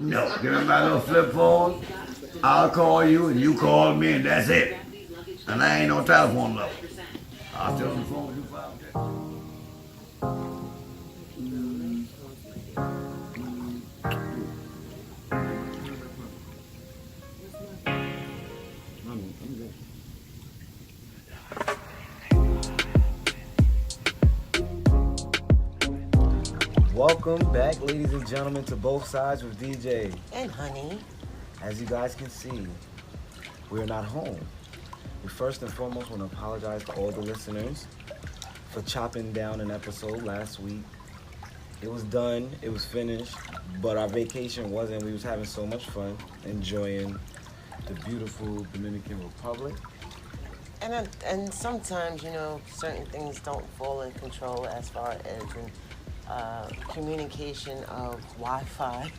No, give me my little flip phone. I'll call you and you call me and that's it. And I ain't no telephone number. I'll stay on the phone with you for out there. Welcome back, ladies and gentlemen, to Both Sides with DJ and Hanee. As you guys can see, we're not home. We first and foremost want to apologize to all the listeners for chopping down an episode last week. It was done, it was finished, but our vacation wasn't. We was having so much fun enjoying the beautiful Dominican Republic. And sometimes, you know, certain things don't fall in control as far as communication of Wi-Fi.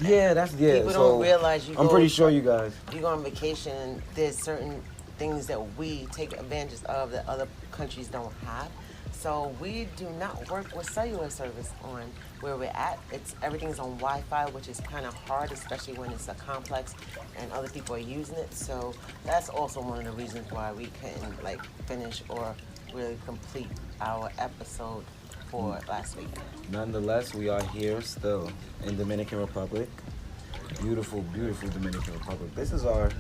Yeah, People so don't realize I'm pretty sure you guys. You go on vacation and there's certain things that we take advantage of that other countries don't have. So we do not work with cellular service on where we're at. Everything's on Wi-Fi, which is kind of hard, especially when it's a complex and other people are using it. So that's also one of the reasons why we couldn't finish or really complete our episode for last week. Nonetheless, we are here still in Dominican Republic. Beautiful, beautiful Dominican Republic. This is our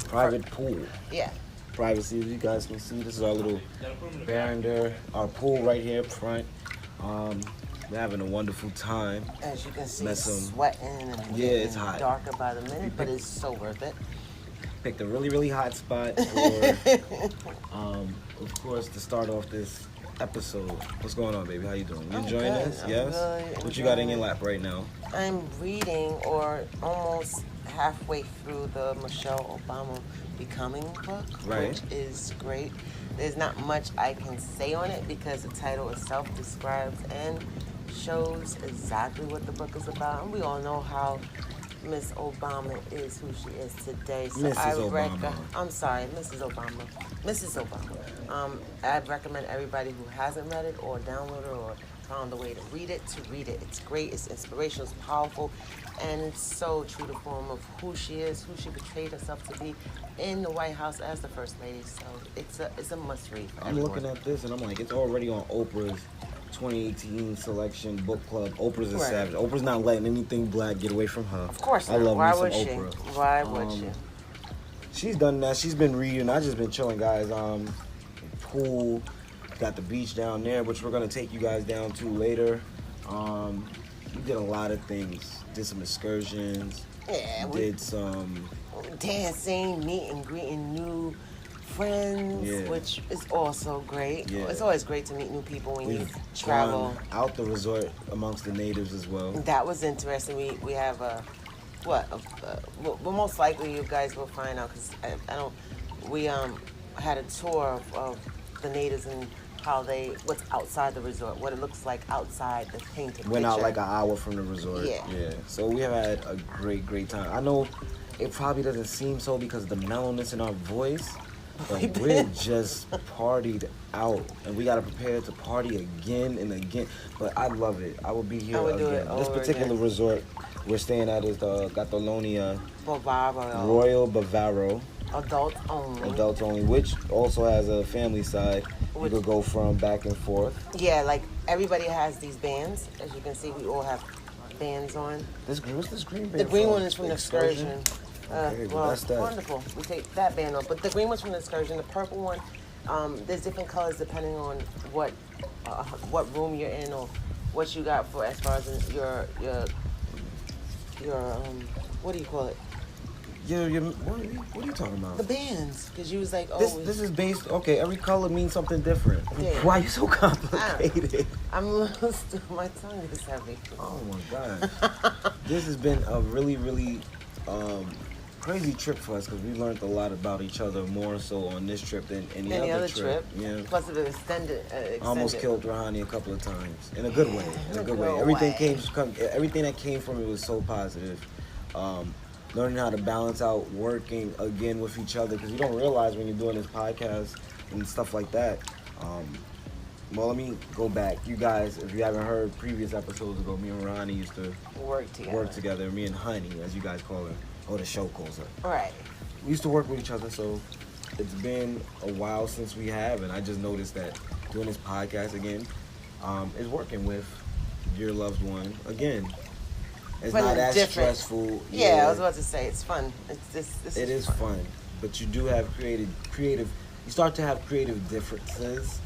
private pool. Yeah. Privacy, as you guys can see, this is our little veranda, our pool right here up front. We're having a wonderful time. As you can see, sweating and it's hot. Darker by the minute, but it's so worth it. Picked a really, really hot spot for, of course, to start off this episode. What's going on, baby? How you doing? You enjoying this? Yes? What you got in your lap right now? I'm reading or almost halfway through the Michelle Obama Becoming book, which is great. There's not much I can say on it because the title itself describes and shows exactly what the book is about. And we all know how Miss Obama is who she is today. So Mrs. Obama. I'm sorry, Mrs. Obama. Mrs. Obama. I'd recommend everybody who hasn't read it or downloaded or found a way to read it. It's great, it's inspirational, it's powerful, and it's so true to form of who she is, who she portrayed herself to be in the White House as the First Lady. So it's a must read for everyone. I'm looking at this and I'm like, it's already on Oprah's 2018 selection book club. Oprah's a savage. Oprah's not letting anything black get away from her. Of course not. I love Why me would some she? Oprah. Why would she? She's done that. She's been reading. I just been chilling, guys. Pool. Got the beach down there, which we're gonna take you guys down to later. We did a lot of things. Did some excursions. Yeah. Did some dancing, meet and greeting new friends, which is also great. Yeah. It's always great to meet new people when you travel. Out the resort amongst the natives as well. That was interesting. We have well, most likely you guys will find out because I don't. We had a tour of the natives and how what's outside the resort, what it looks like outside the painted Went picture. out like an hour from the resort. Yeah. So we have had a great time. I know it probably doesn't seem so because of the mellowness in our voice, but we're just partied out, and we got to prepare to party again and again. But I love it. I will be here again. This particular resort we're staying at is the Catalonia Royal Bavaro. Adults only. Adults only, which also has a family side. You could go from back and forth. Yeah, like everybody has these bands. As you can see, we all have bands on. What's this green band? The green one is from the excursion. Okay, well, that's that. Wonderful. We take that band off. But the green one's from the excursion. The purple one, there's different colors depending on what room you're in or what you got for as far as your what do you call it? What are you talking about? The bands, because you was like, oh. This is based. Okay, every color means something different. Yeah. Why are you so complicated? I'm a little my tongue is heavy. Oh my God. This has been a really, really crazy trip for us because we learned a lot about each other more so on this trip than any other trip. Yeah. Plus it extended. Almost killed Rahani a couple of times in a good way. In a good way. Everything that came from it was so positive. Learning how to balance out working again with each other because you don't realize when you're doing this podcast and stuff like that. Well, let me go back. You guys, if you haven't heard previous episodes ago, me and Ronnie used to Work together. Me and Hanee, as you guys call her, or the show calls her. Right. We used to work with each other, so it's been a while since we have, and I just noticed that doing this podcast again is working with your loved one again. It's But not it's as different. stressful. Yeah, I was about to say it's fun. This It is fun, but you do have creative. You start to have creative differences.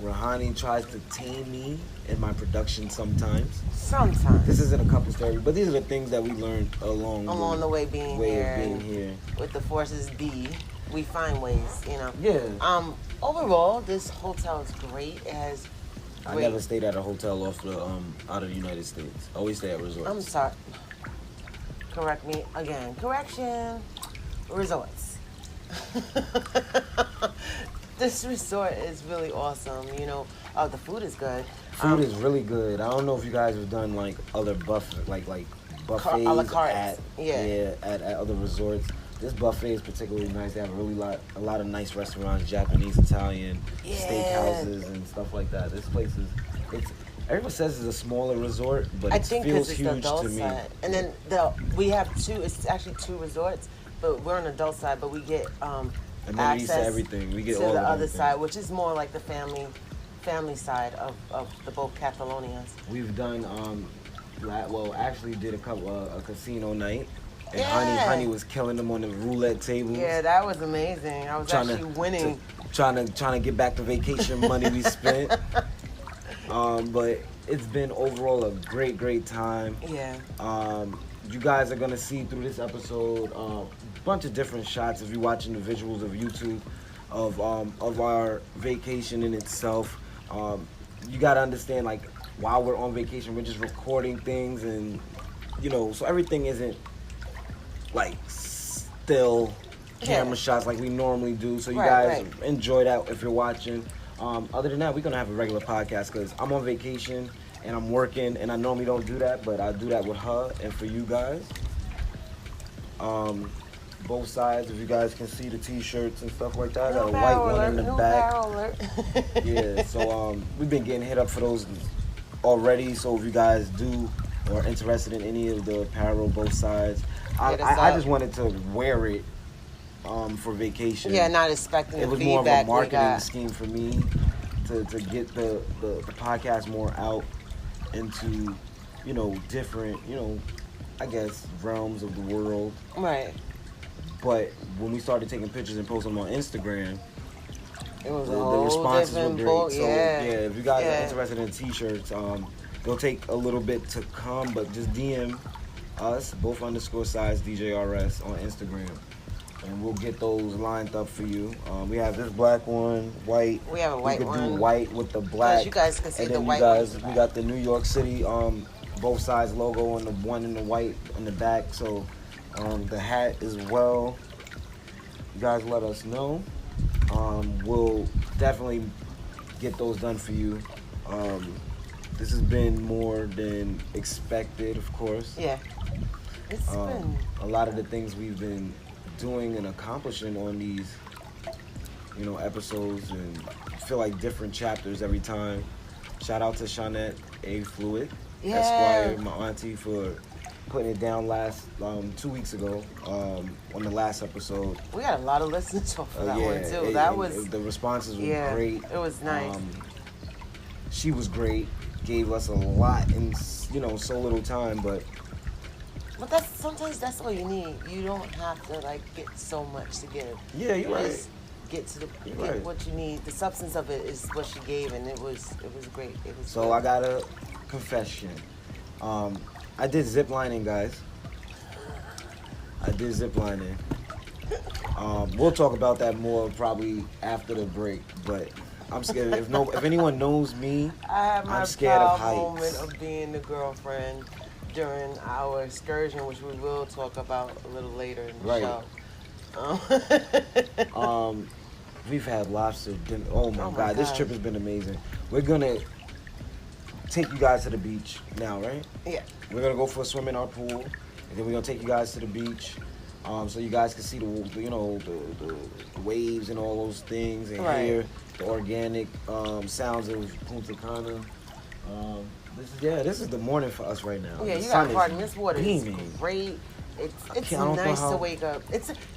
Where Hanee tries to tame me in my production sometimes. Sometimes. This isn't a couple story, but these are the things that we learned along the way being of here. being here. With the forces be, we find ways, you know. Yeah. Overall, this hotel is great. It has. I never stayed at a hotel out of the United States. I always stay at resorts. I'm sorry. Correct me again. Correction. Resorts. This resort is really awesome. You know, the food is good. Food is really good. I don't know if you guys have done like other buffets a la carte. at other resorts. This buffet is particularly nice. They have a lot of nice restaurants, Japanese, Italian, steakhouses, and stuff like that. This place everyone says it's a smaller resort, but I it think feels it's huge the adult to me. side. And then we have two. It's actually two resorts, but we're on the adult side. But we get Amenities access to everything. We get to all the of other everything. side, which is more like the family side of the both Catalonias. We've done actually did a casino night, and Yeah. Hanee was killing them on the roulette tables. Yeah, that was amazing. I was actually winning. Trying to get back the vacation money we spent. But it's been overall a great time. Yeah. You guys are gonna see through this episode a bunch of different shots if you're watching the visuals of YouTube of our vacation in itself. You gotta understand, like, while we're on vacation, we're just recording things, and so everything isn't like still camera shots like we normally do. So you guys enjoy that if you're watching. Other than that, we're gonna have a regular podcast because I'm on vacation and I'm working, and I normally don't do that, but I do that with her and for you guys. Both sides, if you guys can see the t-shirts and stuff like that. I got a white one in the back. Yeah, so we've been getting hit up for those already. So if you guys are interested in any of the apparel, both sides, I just wanted to wear it for vacation. Yeah, not expecting it was the more of a feedback marketing scheme for me to get the podcast more out into different I guess realms of the world. Right. But when we started taking pictures and posting them on Instagram, it was the responses were great. So yeah, if you guys are interested in t-shirts, they'll take a little bit to come, but just DM us, both _sides DJRS on Instagram, and we'll get those lined up for you. We have this black one, white. We have a white one. We could do white with the black. You guys can see and the then white we got the New York City both sides logo and the one in the white in the back. So the hat as well. You guys let us know. We'll definitely get those done for you. This has been more than expected, of course. Yeah. It's been a lot of the things we've been doing and accomplishing on these, episodes, and feel like different chapters every time. Shout out to Shawnette A. Fluid, Esquire, my auntie, for putting it down last 2 weeks ago on the last episode. We got a lot of listens off of that one too. The responses were great. It was nice. She was great. Gave us a lot in so little time, but sometimes that's all you need. You don't have to get so much to give. Yeah, you're right. Just get what you need. The substance of it is what she gave, and it was great. It was. So good. I got a confession. I did zip lining, guys. I did zip lining. We'll talk about that more probably after the break, but I'm scared. If anyone knows me, I'm scared of heights. I had my moment of being the girlfriend during our excursion, which we will talk about a little later in the show. We've had lobster dinner. Oh my God, this trip has been amazing. We're gonna take you guys to the beach now, right? Yeah. We're gonna go for a swim in our pool, and then we're gonna take you guys to the beach. So you guys can see the waves and all those things, and Right. hear the organic sounds of Punta Cana. This is the morning for us right now. Yeah, The you sun got is pardon. This water is beaming. great. It's I don't know nice how- to wake up.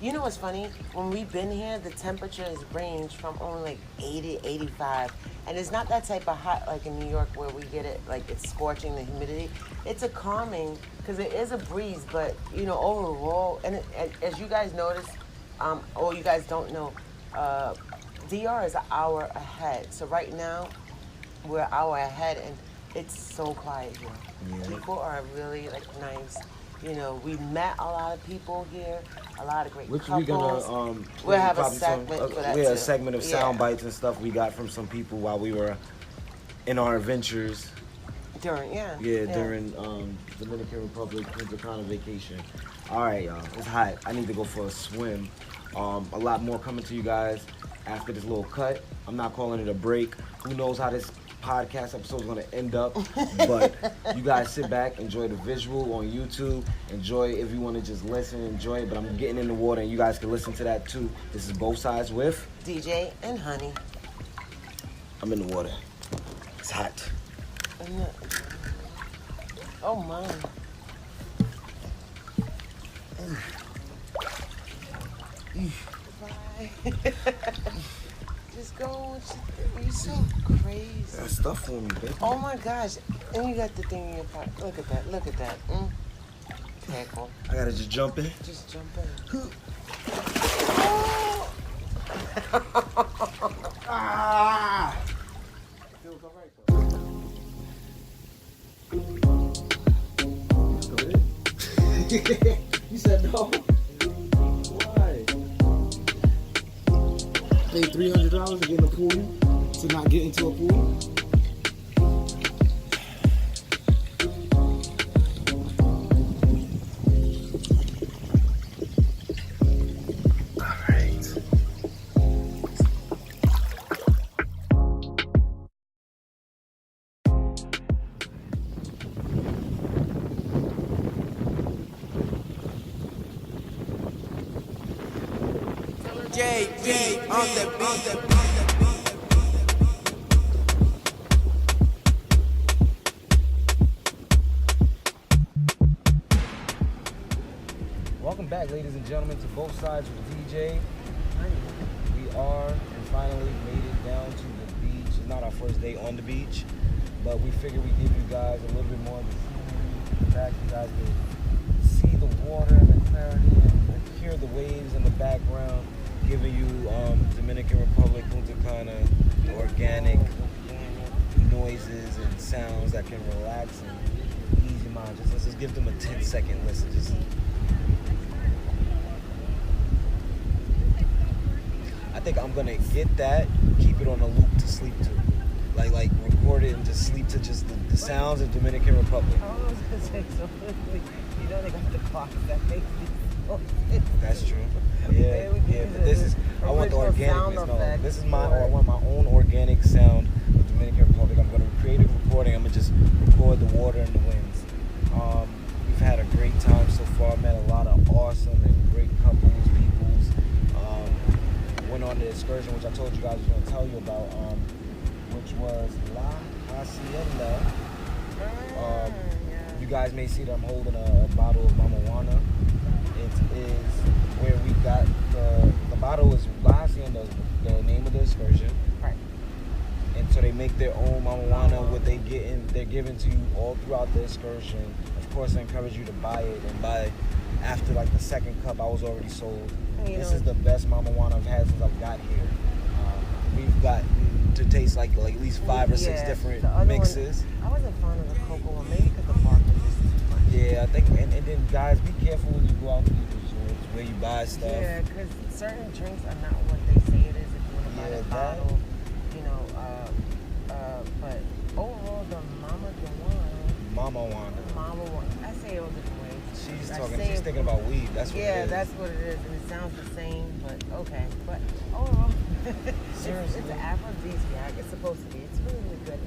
You know what's funny? When we've been here, the temperatures range from only like 80, 85. And it's not that type of hot like in New York where we get it, like it's scorching, the humidity. It's a calming, because it is a breeze, but overall, and as you guys notice, or you guys don't know, DR is an hour ahead. So right now, we're an hour ahead, and it's so quiet here. Yeah. People are really nice. We met a lot of people here, a lot of great Which couples. we're gonna We'll have a probably segment for that a too. segment of Yeah. sound bites and stuff we got from some people while we were in our adventures. During Dominican Republic Punta Cana vacation. All right, y'all, it's hot. I need to go for a swim. A lot more coming to you guys after this little cut. I'm not calling it a break. Who knows how this podcast episode is going to end up, but you guys sit back, enjoy the visual on YouTube, enjoy if you want to just listen, enjoy it, but I'm getting in the water and you guys can listen to that too. This is Both Sides with DJ and Hanee. I'm in the water. It's hot. Oh my. Bye. Just go with your thing. You're so crazy. Got stuff for me, baby. Oh my gosh. And you got the thing in your pocket. Look at that. Look at that. Careful. I gotta just jump in. Just jump in. Ah! Feels all right though. You said no. Why? Pay $300 to get in a pool to not get into a pool. JB on the beat. Welcome back, ladies and gentlemen, to Both Sides with DJ. We are and finally made it down to the beach. It's not our first day on the beach, but we figured we'd give you guys a little bit more of the scenery. Back, you guys can see the water and the clarity and hear the waves in the background, giving you Dominican Republic, Punta Cana, organic noises and sounds that can relax and ease your mind. Let's just give them a 10-second listen. I think I'm gonna get that, keep it on a loop to sleep to. Like record it and just sleep to just the sounds of Dominican Republic. I was gonna say something. They got the clock that makes me so That's true. Yeah, but this is, I want the organicness. No, this is I want my own organic sound of Dominican Republic. I'm gonna create a recording. I'm gonna just record the water and the winds. We've had a great time so far. Met a lot of awesome and great couples, peoples. Went on the excursion, which I told you guys I was gonna tell you about, which was La Hacienda. You guys may see that I'm holding a bottle of Mamajuana. It is where we got the bottle is La Hacienda, the name of the excursion. Right. And so they make their own Mamajuana. What they get in, they're given to you all throughout the excursion. Of course, I encourage you to buy it, and after like the second cup, I was already sold. This is the best Mamajuana I've had since I've got here. We've gotten to taste like at least 5 or 6 different mixes. I wasn't fond of the cocoa one, maybe because the bark was just too much. Yeah, I think, and then guys, be careful when you go out to these resorts where you buy stuff. Yeah, because certain drinks are not what they say it is if you want to buy the bottle. But overall, the Mamajuana, I say it all different ways. She's thinking about weed. That's what it is. Yeah, that's what it is, and it sounds the same, but okay. But overall, Seriously. it's an aphrodisiac. It's supposed to be. It's really, really good.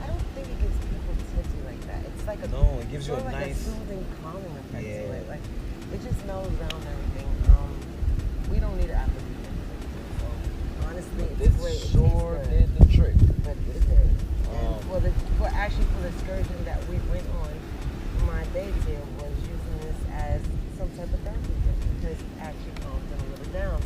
I don't think it gets people tipsy like that. It's like No, it gives you a like nice a soothing, calming effect Yeah. to it. Like it just mellows down everything. we don't need an application. So honestly, it's This great. It sure tastes did good. the trick. But it did. And for the excursion that we went on, my babe there was using this as some type of therapy because it actually calmed him a little down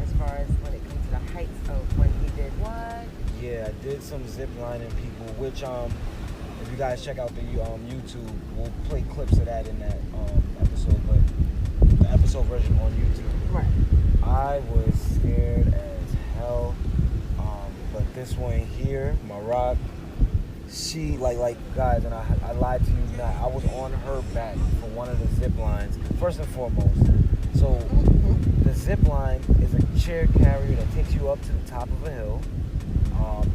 as far as when it comes to the heights of when he did what. Yeah, I did some zip lining, people, which if you guys check out the YouTube, we'll play clips of that in that episode, but the episode version on YouTube. Right. I was scared as hell, but this one here, Marat, she like guys, and I lied to you not. I was on her back for one of the zip lines. First and foremost, so the zip line is a chair carrier that takes you up to the top of a hill.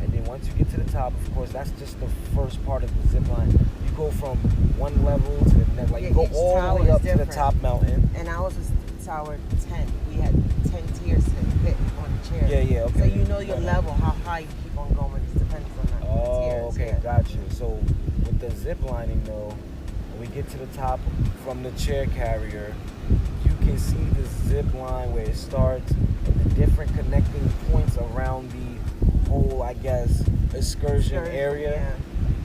And then once you get to the top, of course, that's just the first part of the zip line. You go from one level to the next, like you go all the way up to the top mountain. And ours was tower 10. We had 10 tiers to fit on the chair. Yeah, okay. So you know your level, how high you keep on going. It depends on the tiers. Oh, okay, gotcha. So with the zip lining though, when we get to the top from the chair carrier, you can see the zip line where it starts and the different connecting points around the whole, I guess, excursion area. Yeah.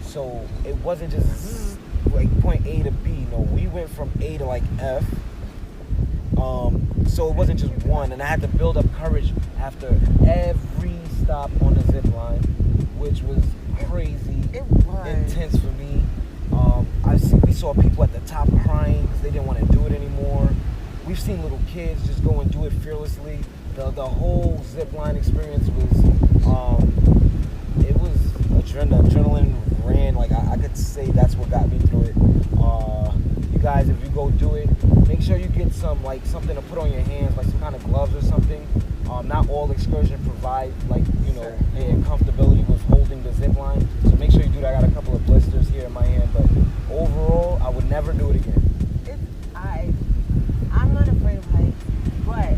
So it wasn't just like point A to B. No, we went from A to like F. So it wasn't just one, and I had to build up courage after every stop on the zip line, which was crazy, intense for me. We saw people at the top crying because they didn't want to do it anymore. We've seen little kids just go and do it fearlessly. The whole zip line experience was, it was adrenaline ran. Like I could say that's what got me through it. You guys, if you go do it, make sure you get some like something to put on your hands, like some kind of gloves or something. Not all excursion provide like comfortability with holding the zip line. So make sure you do that. I got a couple of blisters here in my hand, but overall, I would never do it again. I'm not afraid of heights, but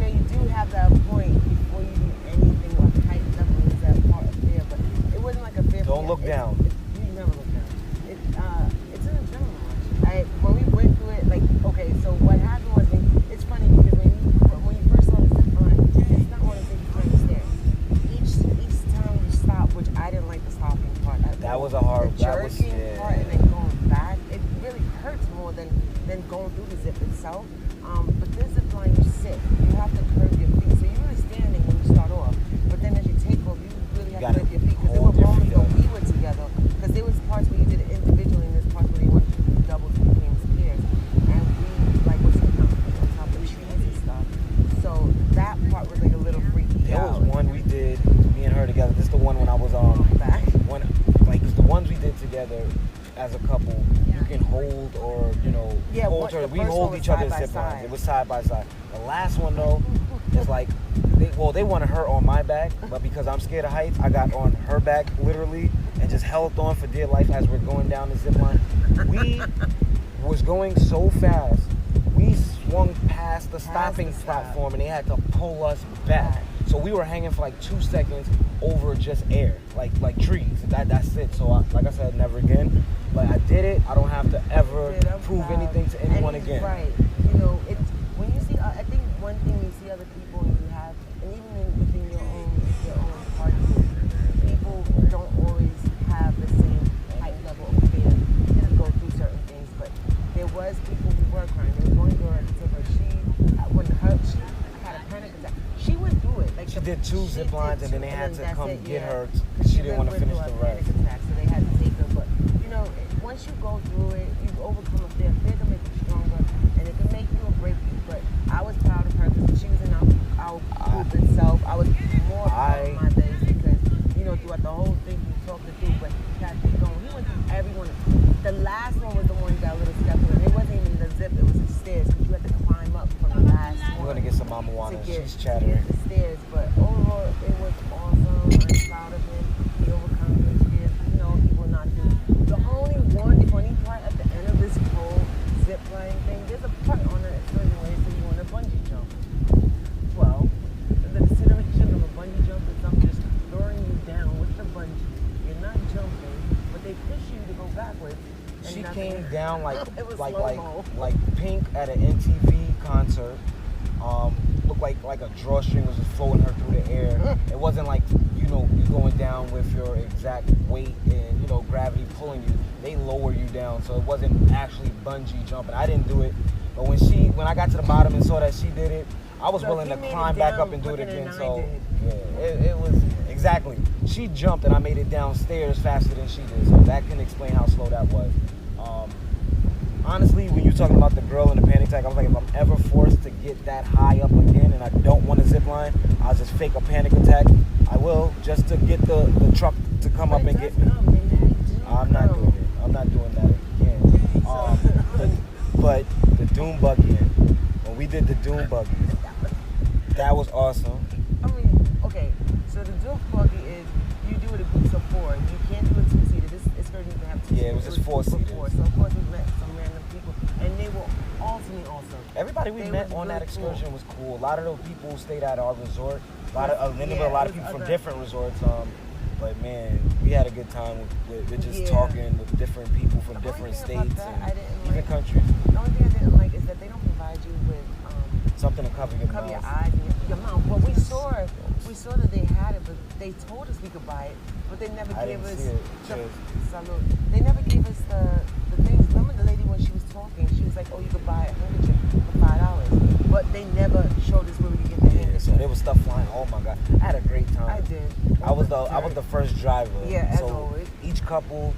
you do have that point before you do anything with height level is that part of fear, but it wasn't like a fear. Don't look down. You never look down. It's an adrenaline rush. When we went through it, like, okay, so what happened was, it's funny because when you first saw the zip line, it's not one of the things you can understand. Each time you stop, which I didn't like the stopping part. That was a hard, the jerking part and then going back, it really hurts more than going through the zip itself. But this zip line, you sit. You have to curve your feet. So you're really standing when you start off. But then as you take off, you really have to curve your feet. Because there were moments when we were together. Because there was parts where you did it individually, and there's parts where they wanted to do doubles and became pairs. And we, like, were sitting on top of the trees and stuff. So that part was like a little freaky. There was one we did, me and her together. This is the one when I was back. It's the ones we did together as a couple. You can hold or hold her. We hold each other's zip lines. It was side by side. The last one though is like they wanted her on my back, but because I'm scared of heights, I got on her back literally and just held on for dear life as we're going down the zip line. We was going so fast, we swung past the stopping platform and they had to pull us back. So we were hanging for like 2 seconds over just air, like trees. That's it. So like I said, never again. But I did it. I don't have to ever prove anything to anyone again. Right. It's when you see. I think one thing you see other people and you have, and even within your own party, people don't always have the same height level of fear to go through certain things. But there was people who were crying. There was one girl that took her. She had a panic attack. She went through it. Like she did 2 zip lines and then they had to come get her because she didn't want to finish the rest. So they had to take her. But once you go through it, you overcome a fear. Fear can make you stronger, and it can make you or break you. But I was proud of her because she was in our group itself. I was more proud of my days because throughout the whole thing we talked it through. But he got to going. He went through everyone. The last one was the one who got a little skeptical, and it wasn't even the zip. It was the stairs because you had to climb up from the last one. We're gonna get some Mamajuana. She's chattering. The stairs, but overall it was awesome. I'm proud of him. He overcome his fears. People not do. The only one funny part at the end of this whole zip line thing, there's a part on it where you want to bungee jump. Well, the consideration of a bungee jump is I'm just throwing you down with the bungee. You're not jumping, but they push you to go backwards. She came down like it was Pink at an NTV concert. looked like a drawstring was just floating her through the air. It wasn't like, you know, you going down with your exact weight and, you know, gravity pulling you. They lower you down, so it wasn't actually bungee jumping. I didn't do it, but when I got to the bottom and saw that she did it, I was willing to climb back up and do it again. So yeah, it was exactly. She jumped and I made it downstairs faster than she did. So that can explain how slow that was. Honestly, when you're talking about the girl in the panic attack, I was like, if I'm ever forced to get that high up again and I don't want to zip line, I'll just fake a panic attack. I will, just to get the truck to come up and get me. I'm not doing it. I'm not doing that again. But the dune buggying, when we did the dune buggy, that was awesome. I mean, okay, so the dune buggy is, you do it in groups of 4. You can't do it 2-seater. This excursion can have 2 seaters. Yeah, it was just 4-seaters. So of course we met some random people, and they were awesome. Everybody we met on that excursion was cool. A lot of those people stayed at our resort. A lot of people from different resorts. But man, we had a good time with just talking with different people from different states and even countries. The only thing I didn't like is that they don't provide you with something to cover your mouth. Your eyes and your mouth. But we saw that they had it, but they told us we could buy it, but they never gave us. They never gave us the things. Remember the lady when she was talking, she was like, "Oh, you could buy a handkerchief for $5," but they never showed us where we could get the handkerchief. So there was stuff flying. Oh my God, I had a great time. I did. I was the first driver. Yeah, as so always. Each couple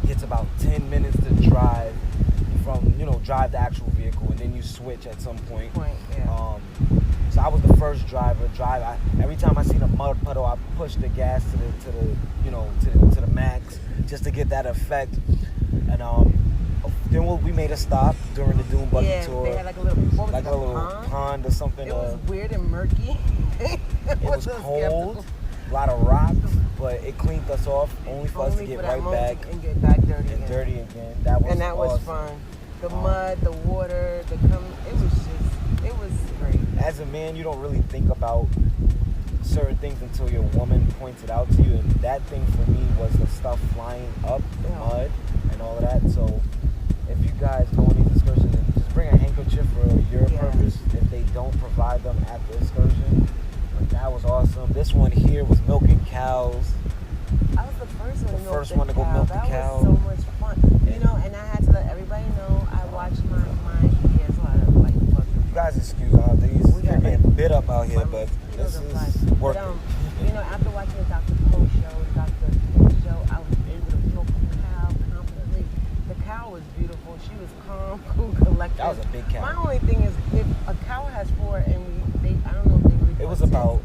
gets about 10 minutes to drive from, drive the actual vehicle, and then you switch at some point. So I was the first driver. Every time I seen a mud puddle, I pushed the gas to the max just to get that effect. And then we made a stop during the dune buggy tour. They had like a little pond or something. It was weird and murky. It was cold, a lot of rocks, but it cleaned us off only for us to get right back and get back dirty again. That was awesome. Fun. The mud, the water, it was great. As a man, you don't really think about certain things until your woman points it out to you, and that thing for me was the stuff flying up, the mud, and all of that. So if you guys go on these excursions, just bring a handkerchief for your purpose if they don't provide them at the excursion. But that was awesome. This one here was milking cows. I was the first one to go milk the cow. That was so much fun. And I had to let everybody know I watched my so I like you guys excuse all these. We're getting bit up out here, but this is working. But, after watching the Dr. Cole show, I was able to milk the cow confidently. The cow was beautiful. She was calm, cool, collected. That was a big cow. My only thing is, if a cow has 4 and I don't know if they really. It was about.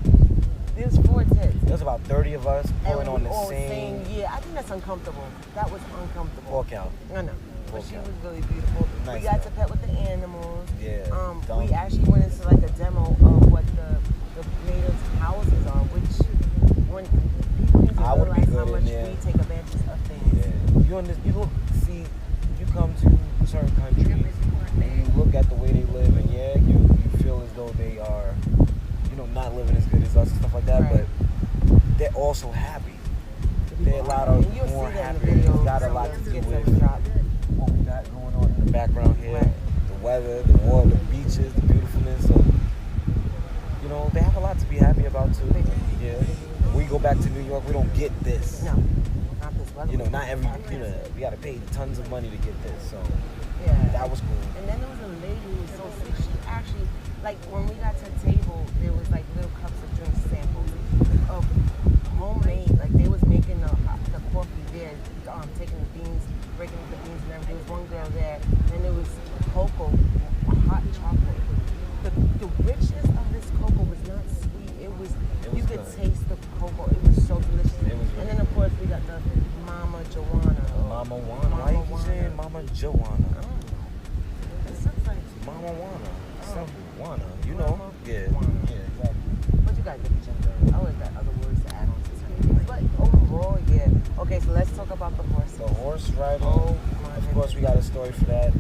There's 4 tits. There's about 30 of us pulling on the same. Yeah, I think that's uncomfortable. That was uncomfortable. 4 count. I know. But she was really beautiful. Nice, we got to pet with the animals. Yeah. We actually went into like a demo of what the natives' houses are, which when people need to realize how much we take advantage of things. Yeah. You come to certain countries and you look at the way they live, and you feel as though they are, not living as good as us and stuff like that, but they're also happy. They're a lot of more happy. It's got a lot to do with what we got going on in the background here. The weather, the water, the beaches, the beautifulness of, they have a lot to be happy about too. Yeah. When we go back to New York, we don't get this. No, not this weather. Not every, we got to pay tons of money to get this, so that was cool. And then there was a lady who was so sick, she actually, when we got to the table, there was little cups of drink samples of homemade, they was making the coffee there, taking the beans, breaking the beans and everything. There was one girl there, and there was cocoa, hot chocolate. The richness of this cocoa was not sweet. You could taste the cocoa. It was so delicious. And then of course we got the Mamajuana. Mamajuana. Why you keep saying Mamajuana? It sounds like Mamajuana. Juana. Yeah, exactly. But you guys get each other. I always got other words to add on to something. But overall, Okay, so let's talk about the horses. The horse riding. Of course, we got a story for that.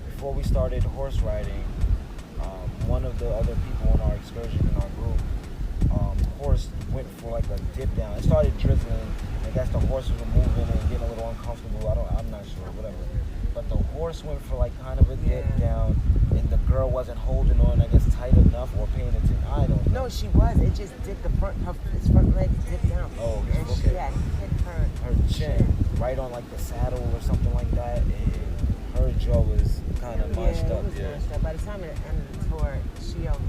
Before we started horse riding, one of the other people on our excursion in our group, horse went for a dip down. It started drizzling, and guess the horses were moving and getting a little uncomfortable. I'm not sure, whatever. But the horse went for like kind of a dip down, and the girl wasn't holding on, I guess, tight enough or paying attention. I don't know. No, she was. It just dipped his front leg dipped down. Oh, and okay. she had hit her chin right on like the saddle or something like that, and her jaw was kind of munched up. Munched up. By the time at the end of the tour,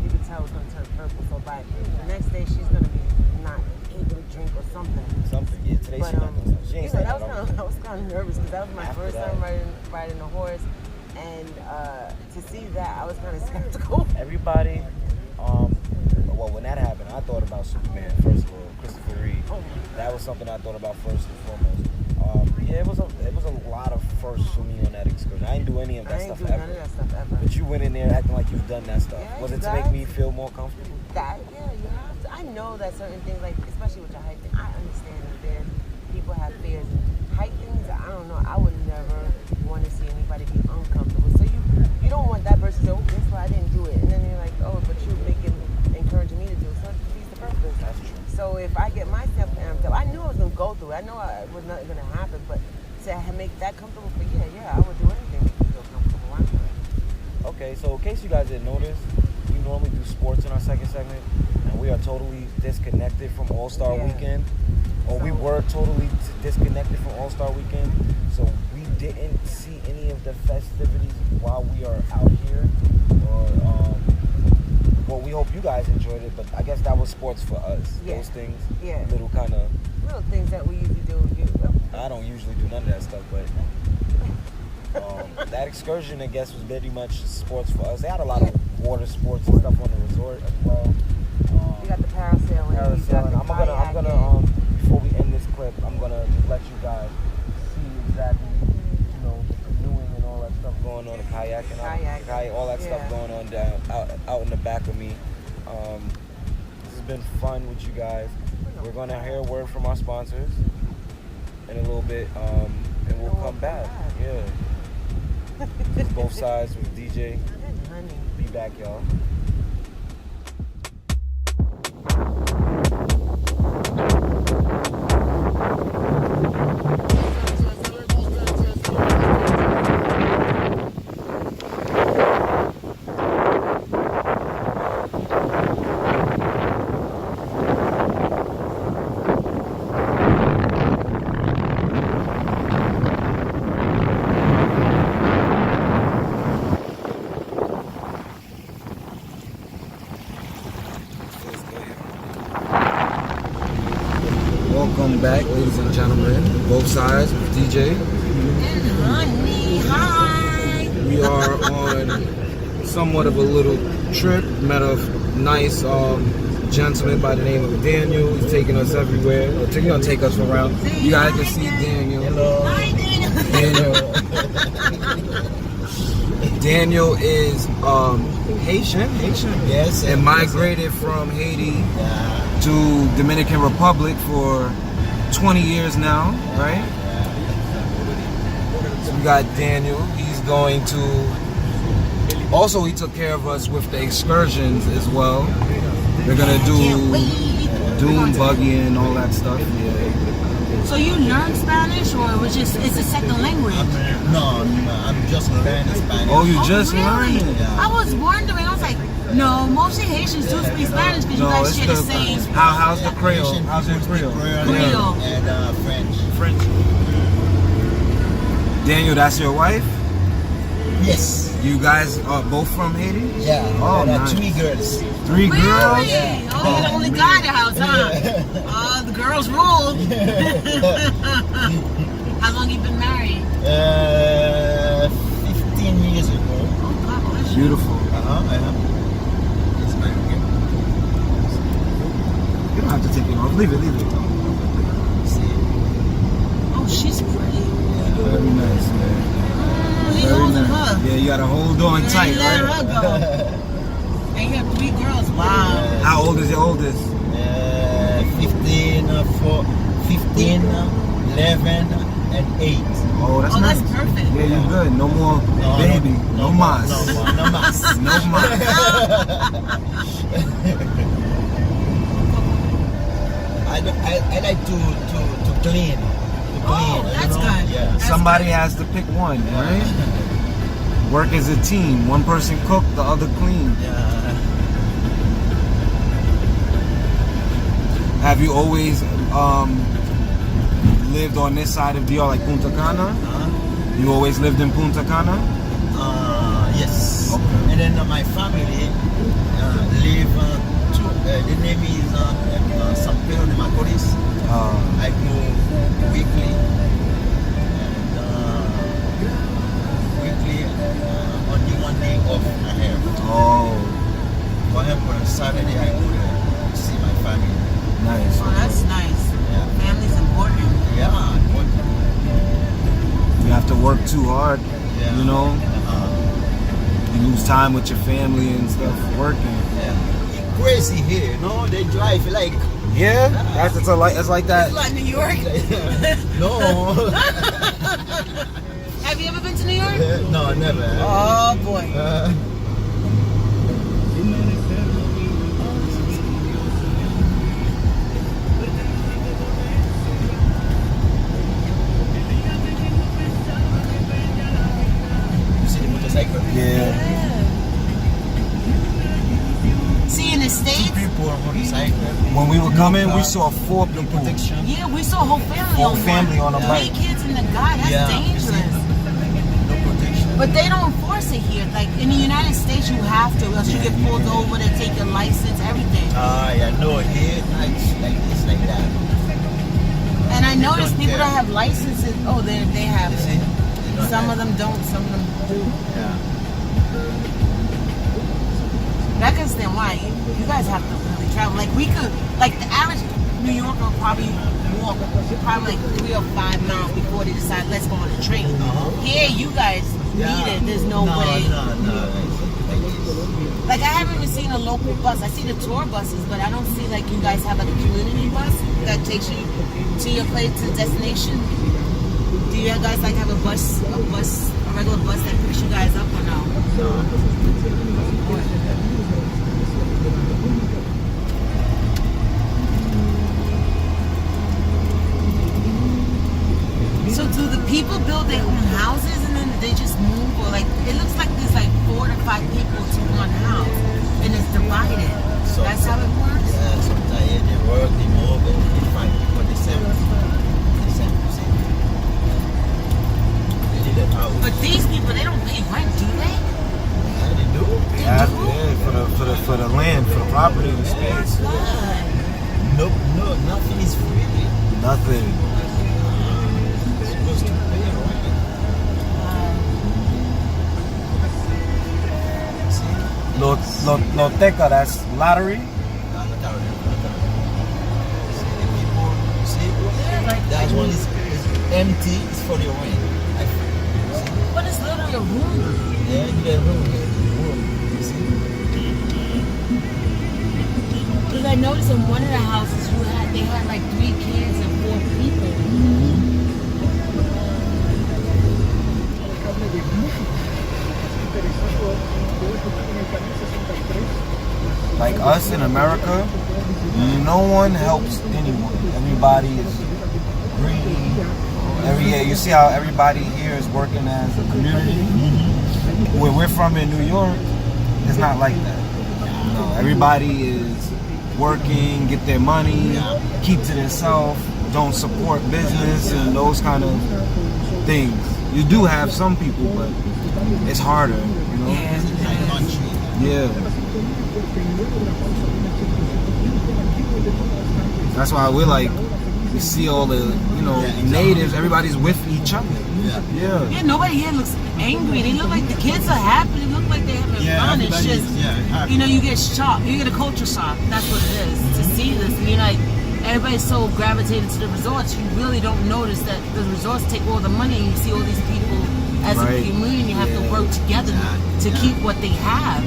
you could tell it was going to turn purple. So by the next day, she's going to be not able to drink or something. Yeah. Today she's not going to. She ain't saying that. I was kind of nervous because that was my first time riding a horse, and to see that, I was kind of skeptical. Everybody, well, when that happened, I thought about Superman first of all, Christopher Reeve. That was something I thought about first and foremost. Yeah, it was a lot of firsts for me on that excursion. I didn't do any of that stuff ever. None of that stuff ever. But you went in there acting like you've done that stuff. Yeah, was it to make me feel more comfortable? You have to. I know that certain things, like especially with your height thing, I understand that people have fears. And height things, I don't know. I would never want to see anybody be uncomfortable. So you don't want that person to say, oh, that's why I didn't do it. And then you're like, oh, but you're encouraging me to do it. So it defeats the purpose. That's true. So if I get myself amped up, I knew I was going to go through it. I know it was not going to happen, but to make that comfortable for I would do anything to make you feel comfortable. Why not? Okay, so in case you guys didn't notice, we normally do sports in our second segment, and we are totally disconnected from All-Star Weekend. Or we were totally disconnected from All-Star Weekend, so we didn't see any of the festivities while we are out here. Well, we hope you guys enjoyed it, but I guess that was sports for us. Yeah. Those things, Yeah. little kind of... Little things that we usually do. I don't usually do none of that stuff, but that excursion, I guess, was very much sports for us. They had a lot of water sports and stuff on the resort as well. You got the parasailing. I'm gonna before we end this clip, I'm gonna just let you guys see exactly, the canoeing and all that stuff going on, the kayaking, all that stuff going on out in the back of me. This has been fun with you guys. We're gonna hear a word from our sponsors in a little bit, and we'll come back. Yeah. It's both sides with DJ. And Hanee. Be back, y'all. Welcome back, ladies and gentlemen. Both sides with DJ. And Hanee, hi. We are on somewhat of a little trip. Met a nice gentleman by the name of Daniel. He's taking us everywhere. He's gonna take us around. You guys can see Daniel. Hello. Hi, Daniel. Daniel is Haitian. Yes. And migrated from Haiti to Dominican Republic for 20 years now, right? So we got Daniel. He's going to... Also, he took care of us with the excursions as well. We're going to do dune, buggy, and all that stuff. Yeah. So you learned Spanish, or it was just, it's a second language? No, I'm just learning Spanish. Oh, you just learned it? Yeah. I was wondering, I was like, no, mostly Haitians do speak Spanish because you guys share the same. How's the Creole? How's the Creole? Creole. And French. Daniel, that's your wife? yes. You guys are both from Haiti? Yeah. Oh, there are nice. 3 girls. 3 girls? Really? Oh, you're the only guy in the house, huh? The girls rule. How long you been married? 15 years ago. Oh, God bless you. Beautiful. It's very good. You don't have to take it off. Leave it. See? Oh, she's pretty. Very nice, man. He Very holding nice. her. Yeah, you gotta hold on tight, Let right? her go. And you have 3 girls. Wow. How old is your oldest? 15, 15, 11, and 8. Oh, that's Oh, nice. that's perfect. Yeah, you're good. No more baby. No mas. No mas. No mas. I like to clean. Oh, that's good. Yeah. That's Somebody good. has to pick one, right? Work as a team. One person cook, the other clean. Yeah. Have you always lived on this side of DR, like Punta Cana? You always lived in Punta Cana? Yes. Okay. And then my family live the name is San Pedro de Macorís. I go weekly and only 1 day off I have. Oh, For example, on Saturday I go there to see my family. nice. Oh, that's nice. Yeah. Family's important. Yeah, important. You have to work too hard, Yeah. you know? You lose time with your family and stuff working. Yeah. It's crazy here, you know? They drive like Yeah, it's like that. It's like New York. no. Have you ever been to New York? No, never. Oh boy. You see the motorcycle? Yeah. See, in the States, People on motorcycle. When we were coming, we saw 4 people. Protection. yeah, we saw a whole family Whole on family one. on a bike. 3 kids and a guy. That's Yeah. dangerous. No protection. But they don't enforce it here. Like in the United States, you have to, else you get pulled over. They take your license, everything. Yeah, no, here it's like this, like that. And I noticed don't people care. that have licenses. Oh, they have You it. see? They don't Some have- of them don't. Some of them do. Yeah. I can understand why. You guys have to really travel. Like we could, like the average New Yorker would probably walk probably like 3 or 5 miles before they decide let's go on a train. Here, you guys need it. There's no way. No. Like this. Like I haven't even seen a local bus. I see the tour buses, but I don't see like you guys have like a community bus that takes you to your place, to destination. Do you guys like have a regular bus that picks you guys up or no? So do the people build their own houses and then they just move, or like it looks like there's like 4 to 5 people to one house and it's divided. So- That's how it works. Yeah, sometimes they work, they move, and they find people the same. They need a house. But these people, they don't pay rent, do they? Yeah, they do. Yeah, for the land, for the property, the space. No, nothing is free. Nothing. It's supposed to pay rent. See? Loteca, that's lottery. That one is empty. It's for the rent. But it's literally a room. Yeah, the room. You see? Because I noticed in one of the houses they had like 3 kids and 4 people. Like us in America, no one helps anyone. Everybody is greedy. You see how everybody here is working as a community? Where we're from in New York, it's not like that. No, everybody is working, get their money, keep to themselves, don't support business and those kind of things. You do have some people, but it's harder, you know? Yeah. That's why we're like, we see all the, natives, everybody's with each other. Yeah. Yeah, nobody here looks angry. They look like the kids are happy. They look like they're having fun. It's just, you get shocked. You get a culture shock. That's what it is. To see this, and you're like, everybody's so gravitated to the resorts, you really don't notice that the resorts take all the money, and you see all these people as a community have to work together to keep what they have.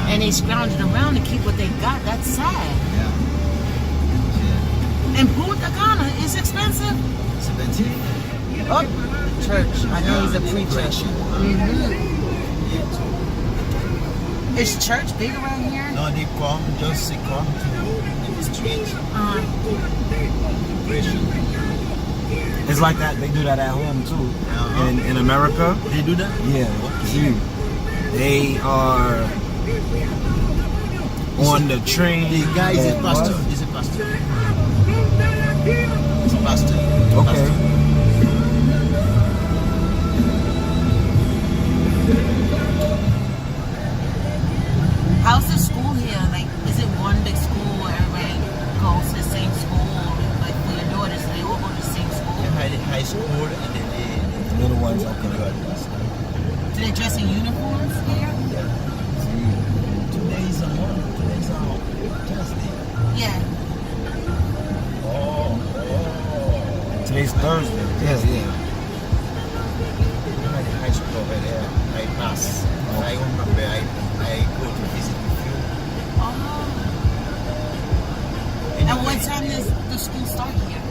And they scrounging around to keep what they got. That's sad. And Punta Cana is expensive. Oh, church. I know he's a preacher. Is church big around here? No, they come to the street. It's like that. They do that at home too. In America. They do that? Yeah. See, they are on the train. The guy is a pastor. He's a pastor. He's a pastor. Okay. How's the school here? Like, is it one big school where everybody goes to the same school? Like, for your daughters, they all go to the same school? High school and then The little ones. Okay. Do they dress in uniforms here? Today is Thursday. Yeah. Today's Thursday. Yes, yeah. I'm at the high school over there. I pass. I remember I go to visit with you. Oh. And what time does the school start here?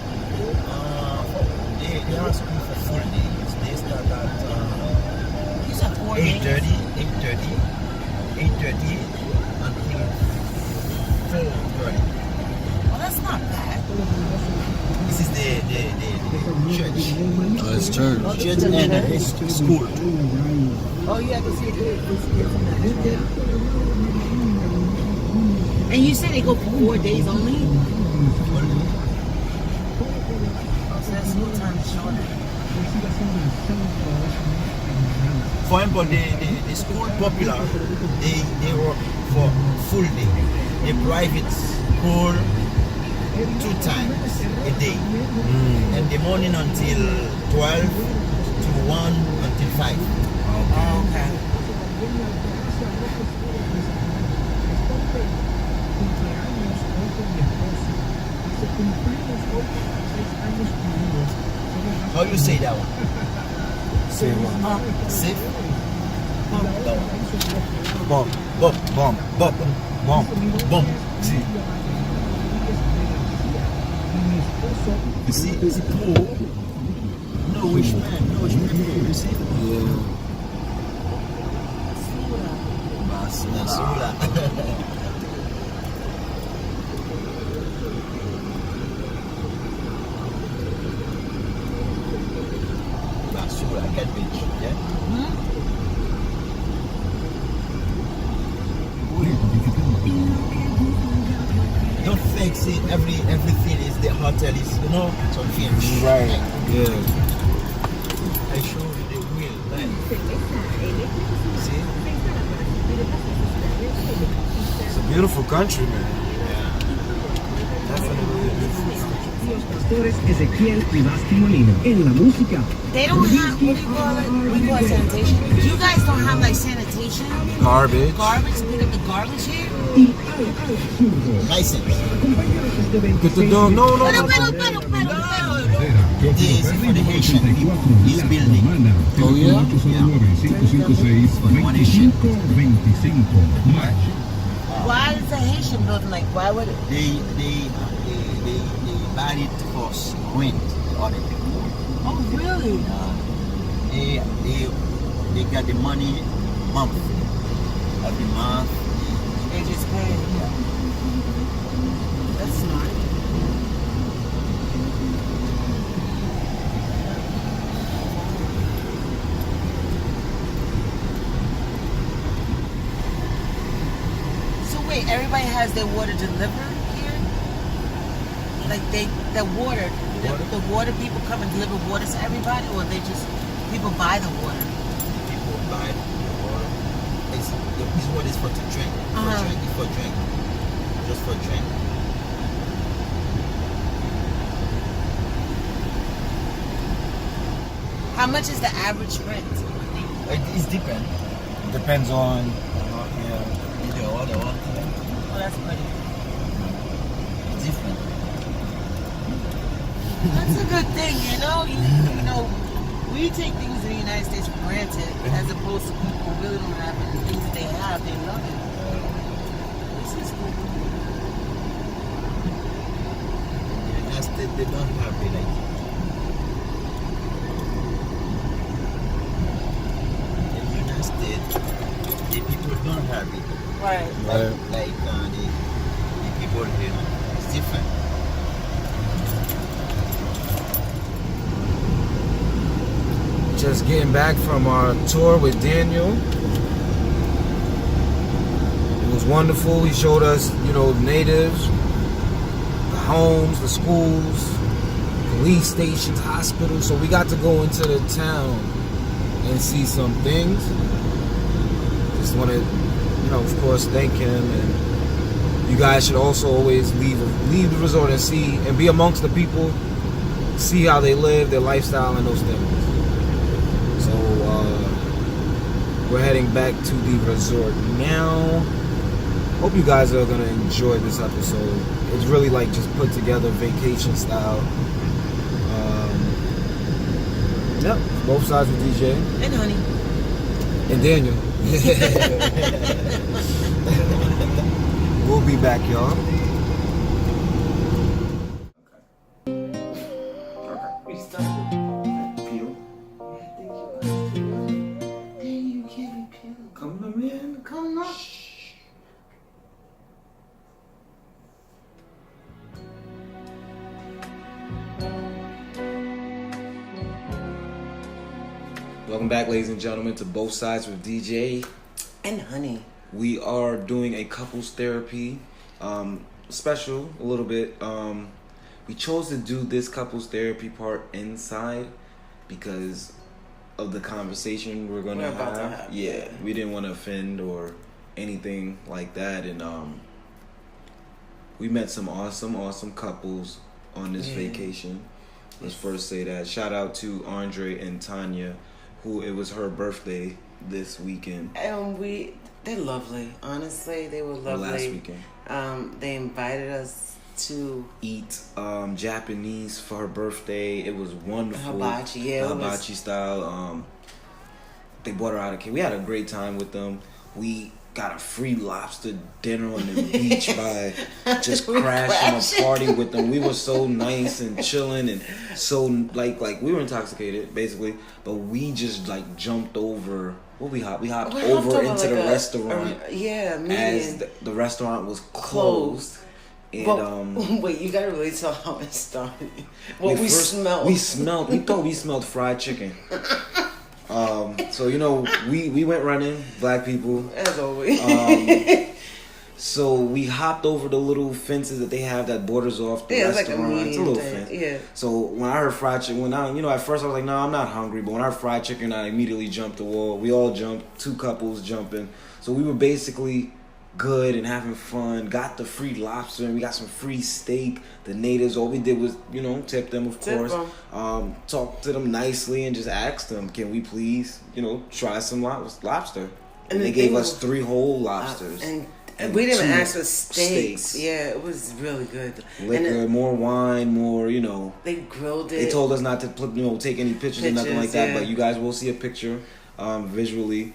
They are school for full days. They start at You said 4 days. 8:30 until 4:30. Well, that's not bad. This is the church. Oh, it's church. Church and his school. Oh, yeah, I can see it. And you said they go for 4 days only? Oh, so that school time is shorter. For example, the school popular, they work for full day. The private school 2 times a day. And the morning until 12 to 1 until 5. Oh, okay. How you say that one? Say what? Safe? Bump. Bump. Bump. Bump. Bump. Bump. See? You see pool? No wish man pool, you see? Yeah. Basura. Basura, garbage, yeah? Don't think see everything is the hotel is some films. Right. Yeah. I show you the wheel, right? See? It's a beautiful country, man. Definitely a beautiful country. Ezequiel y Basti Molina en la música. They don't have, what do you call it? We call it sanitation. You guys don't have like sanitation? Garbage. Garbage? To pick up the garbage here? License. Get the dog. No. Pero. This is for the Haitian people. This building. Oh, yeah? One Haitian. Why is the Haitian building like, why would it? They buy it for rent. Other people. Oh, really? They got the money month. Every month. They just pay. That's smart. So wait, everybody has their water delivered here? Like the water people come and deliver water to everybody, or they just people buy the water? People buy the water. This water is for to drink. For drink. Just for drink. How much is the average rent? It's different. Depends on. The water. Oh, that's pretty. It's different. That's a good thing, you know. You know, we take things in the United States for granted, as opposed to people who really don't have it. The things that they have, they love it. This is cool. That's they don't have it like. In the United States, the people don't have it. Right. Like the people here, it's different. Just getting back from our tour with Daniel. It was wonderful. He showed us, the natives, the homes, the schools, police stations, hospitals. So we got to go into the town and see some things. Just want to, of course, thank him. And you guys should also always leave the resort and see and be amongst the people, see how they live, their lifestyle, and those things. So we're heading back to the resort now. Hope you guys are gonna enjoy this episode. It's really like just put together vacation style. Yep, both sides with DJ And Honey. and Daniel. We'll be back, y'all. We started. Peel. Dang, you can't be peeled. Come on, man. Come on. Welcome back, ladies and gentlemen, to Both Sides with DJ. And Honey. We are doing a couples therapy special a little bit. We chose to do this couples therapy part inside because of the conversation we're about to have. Yeah, we didn't want to offend or anything like that. And we met some awesome couples on this vacation. Let's first say that. Shout out to Andre and Tanya, who it was her birthday this weekend. And they're lovely. Honestly, they were lovely. Last weekend. They invited us to eat Japanese for her birthday. It was wonderful. Hibachi, yeah. Hibachi style. They brought her out of Cape. We had a great time with them. We got a free lobster dinner on the beach by just crashing a party with them. We were so nice and chilling and so like we were intoxicated basically, but we just like jumped over. We hopped over into the restaurant. As the restaurant was closed. And wait, you gotta really tell how it started. We smelled. We thought we smelled fried chicken. So we went running, black people as always. So we hopped over the little fences that they have that borders off the restaurant. It's a little fence. Yeah. So when I heard fried chicken, at first I was like, no, I'm not hungry. But when I heard fried chicken, I immediately jumped the wall. We all jumped, 2 couples jumping. So we were basically good and having fun. Got the free lobster and we got some free steak. The natives, all we did was, tip them, of course. Talk to them nicely and just ask them, can we please, try some lobster? And they gave us 3 whole lobsters. And we didn't even ask for steaks. Yeah, it was really good. Liquor, more wine, more, They grilled it. They told us not to take any pictures or nothing like that, but you guys will see a picture visually.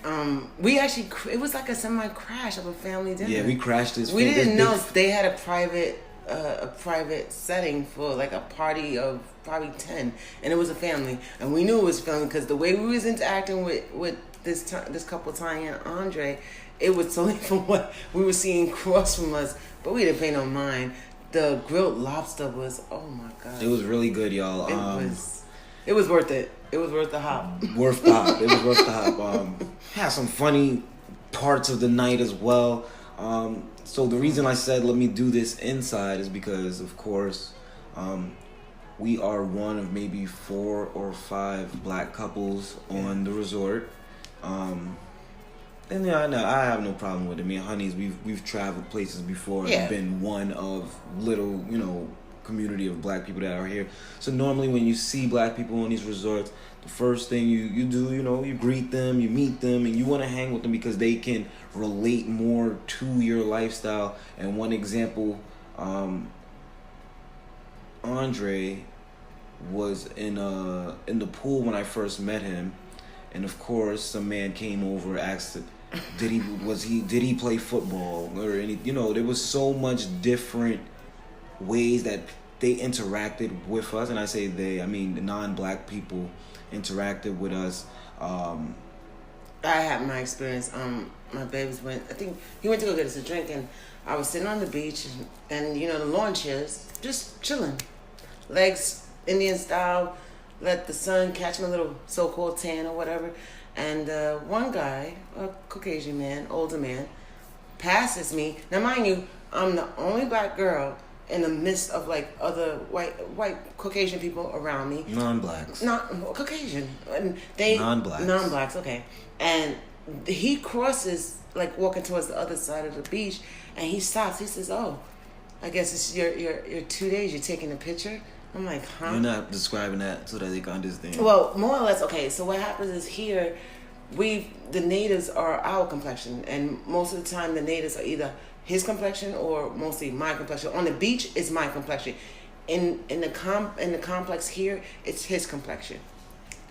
We actually, it was like a semi-crash of a family dinner. Yeah, we crashed this. We didn't know they had a private setting for like a party of probably 10, and it was a family, and we knew it was family because the way we was interacting with this couple, Tanya and Andre, it was totally from what we were seeing across from us, but we didn't pay no mind. The grilled lobster was, oh my god, it was really good, y'all. It was worth it. It was worth the hop. It was worth the hop. Had some funny parts of the night as well. So the reason I said let me do this inside is because, of course, we are one of maybe 4 or 5 black couples on the resort. And yeah, I have no problem with it. Me and Honeys, we've traveled places before and been one of little, community of black people that are here. So normally when you see black people on these resorts, the first thing you do, you greet them, you meet them, and you want to hang with them because they can relate more to your lifestyle. And one example, Andre was in the pool when I first met him, and of course some man came over, asked did he play football or any, there was so much different ways that they interacted with us, and I say they, I mean the non-black people interacted with us. I had my experience. My babies he went to go get us a drink, and I was sitting on the beach, and the lawn chairs, just chilling, legs Indian style, let the sun catch my little so-called tan or whatever. And one guy, a Caucasian man, older man, passes me. Now, mind you, I'm the only black girl in the midst of like other white Caucasian people around me. Non-blacks. Not Caucasian. And they Non-blacks. Non-blacks, okay. And he crosses, like walking towards the other side of the beach, and he stops. He says, "Oh, I guess it's your 2 days. You're taking a picture." I'm like, huh? You're not describing that so that they can understand. Well, more or less, okay. So what happens is here, the natives are our complexion, and most of the time the natives are either his complexion or mostly my complexion. On the beach, it's my complexion. In the complex here, it's his complexion.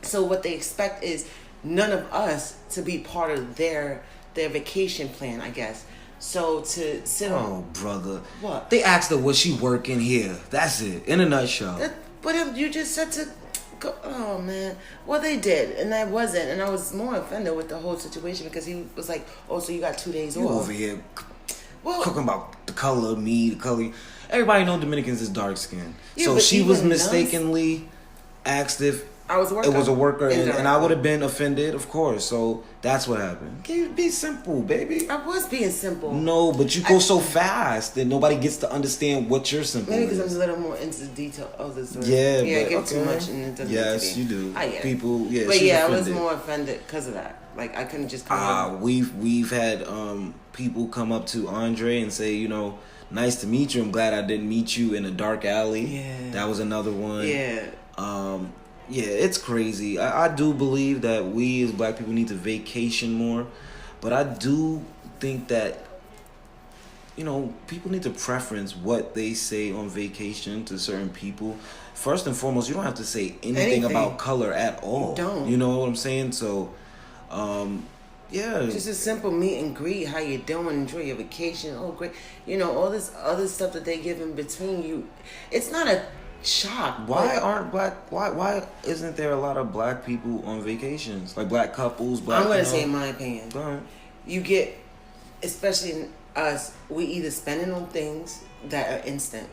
So what they expect is none of us to be part of their vacation plan, I guess. So to sit on. Oh, brother. What? They asked her, was she working here? That's it, in a nutshell. But you just said to go. Oh, man. Well, they did, and I wasn't. And I was more offended with the whole situation because he was like, oh, so you got 2 days You off. over here talking about the color of me, the color. Everybody know Dominicans is dark skinned. Yeah, so but she was even mistakenly asked if I was a worker. it was a worker, and I Indirectly. would have been offended, of course. So that's what happened. Can you be simple, baby? I was being simple. No, but you go so fast that nobody gets to understand what your simple Maybe because is. I'm a little more into the detail of the story. Yeah, I but get okay. too much and it doesn't Yes, need to be. you do. I get it. People, yeah, But she's yeah, I was offended. more offended because of that. Like, I couldn't just come out. We've had people come up to Andre and say, nice to meet you. I'm glad I didn't meet you in a dark alley. Yeah. That was another one. Yeah. Yeah, it's crazy. I do believe that we as black people need to vacation more, but I do think that people need to preference what they say on vacation to certain people. First and foremost, you don't have to say anything about color at all. You don't. You know what I'm saying? So, yeah. Just a simple meet and greet. How you doing? Enjoy your vacation. Oh, great. All this other stuff that they give in between you. It's not a shock. Why isn't there a lot of black people on vacations? Like black couples, I'm going to say in my opinion. Go ahead. You get, especially in us, we either spending on things that are instant.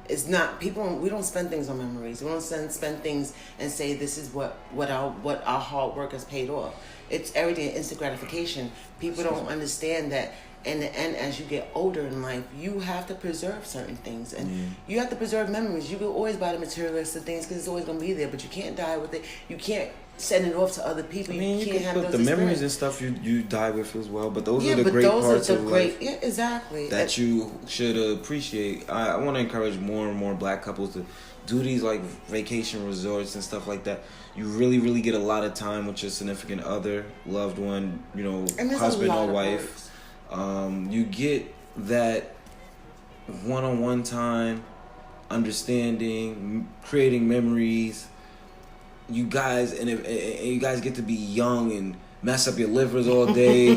It's not we don't spend things on memories. We don't spend things and say this is what our hard work has paid off. It's everything instant gratification. People don't understand that in the end, as you get older in life, you have to preserve certain things, and you have to preserve memories. You can always buy the materialistic things because it's always going to be there, but you can't die with it. You can't send it off to other people. You can't have put those the memories and experiences. stuff you die with as well. But those Yeah, are the but great those parts are the of great. life Yeah, exactly. that you should appreciate. I want to encourage more and more black couples to do these like vacation resorts and stuff like that. You really, really get a lot of time with your significant other, loved one, husband or wife. You get that one-on-one time, understanding, creating memories. You guys you guys get to be young and mess up your livers all day.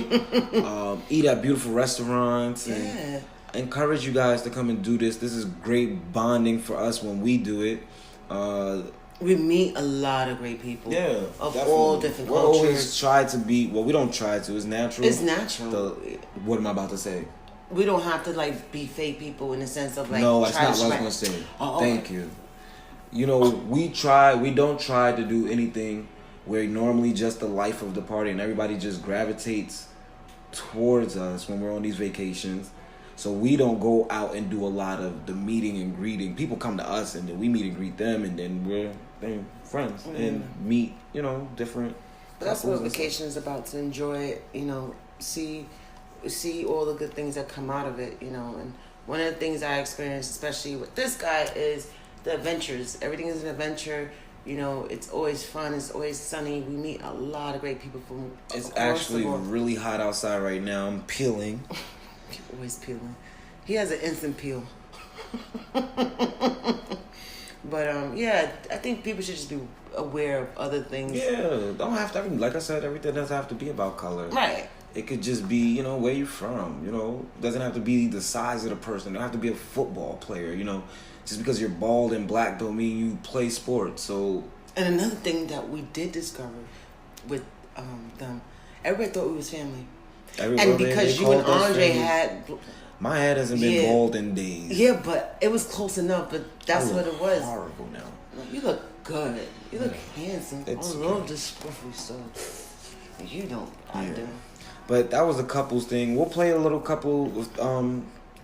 Eat at beautiful restaurants and encourage you guys to come and do this. This is great bonding for us when we do it. We meet a lot of great people. Yeah, of definitely. all different We'll cultures. always try to be. Well, we don't try to. It's natural. It's natural. What am I about to say? We don't have to be fake people in the sense of No, that's try not to what I was gonna say. Oh, Thank you. We don't try to do anything where normally just the life of the party and everybody just gravitates towards us when we're on these vacations. So we don't go out and do a lot of the meeting and greeting. People come to us and then we meet and greet them, and then we're friends and meet, different. But that's what couples and vacation is about, to enjoy it, see all the good things that come out of it, And one of the things I experienced, especially with this guy, is the adventures. Everything is an adventure. It's always fun. It's always sunny. We meet a lot of great people from It's across actually the world. really hot outside right now. I'm peeling. Always peeling. He has an instant peel. But I think people should just be aware of other things. Yeah, don't have to. Like I said, everything doesn't have to be about color. Right. It could just be, where you're from. Doesn't have to be the size of the person. It don't have to be a football player. Just because you're bald and black don't mean you play sports. So. And another thing that we did discover with them, everybody thought we was family. And because you and Andre had My head hasn't been bald in days. Yeah, but it was close enough. But that's what it was. Horrible now. You look good. You look handsome. It's I love this scruffy stuff. You don't. I do. But that was a couples thing. We'll play a little couple of,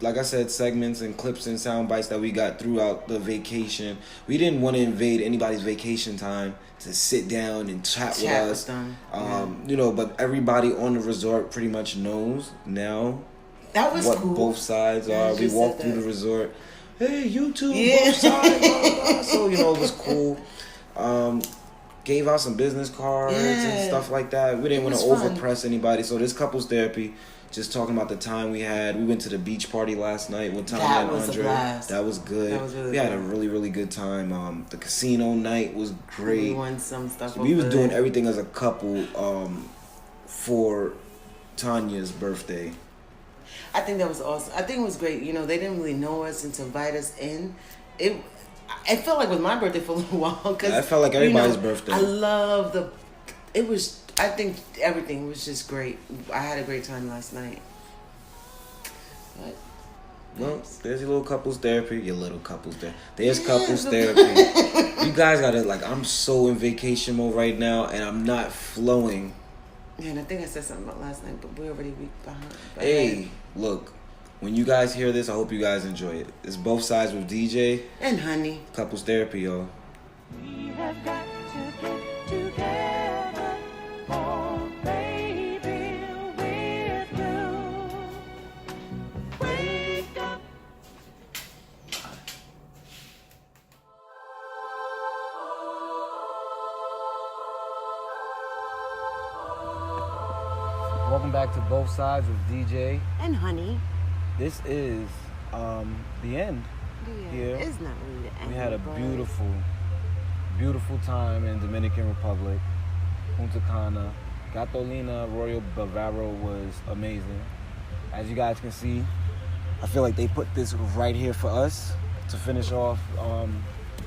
like I said, segments and clips and sound bites that we got throughout the vacation. We didn't want to invade anybody's vacation time to sit down and chat with us. Them. You know, but everybody on the resort pretty much knows now that was what cool. both sides are. We walked through the resort. Hey, you two, both sides. Blah, blah, blah. So, you know, it was cool. Gave out some business cards and stuff like that. We didn't want to overpress anybody. So this couples therapy, just talking about the time we had. We went to the beach party last night with Tommy and Andre. That was good. That was really we had a really, really good time. The casino night was great. We won some stuff. So we was doing everything as a couple for Tanya's birthday. I think that was awesome. I think it was great. You know, they didn't really know us and to invite us in. It felt like it was my birthday for a little while. Cause, I felt like everybody's birthday. I love I think everything was just great. I had a great time last night. But, well, there's your little couples therapy. Your little couples therapy. There's couples therapy. You guys gotta, I'm so in vacation mode right now, and I'm not flowing. Yeah, and I think I said something about last night, but we're already week behind. Hey, look. When you guys hear this, I hope you guys enjoy it. It's Both Sides with DJ. And Hanee. Couples therapy, y'all. We have got to get together. Oh, baby, with you. Wake up. Welcome back to Both Sides with DJ. And Hanee. This is the end. Here. It's not really the end. We had a beautiful time in Dominican Republic. Punta Cana. Catalonia Royal Bavaro was amazing. As you guys can see, I feel like they put this right here for us to finish off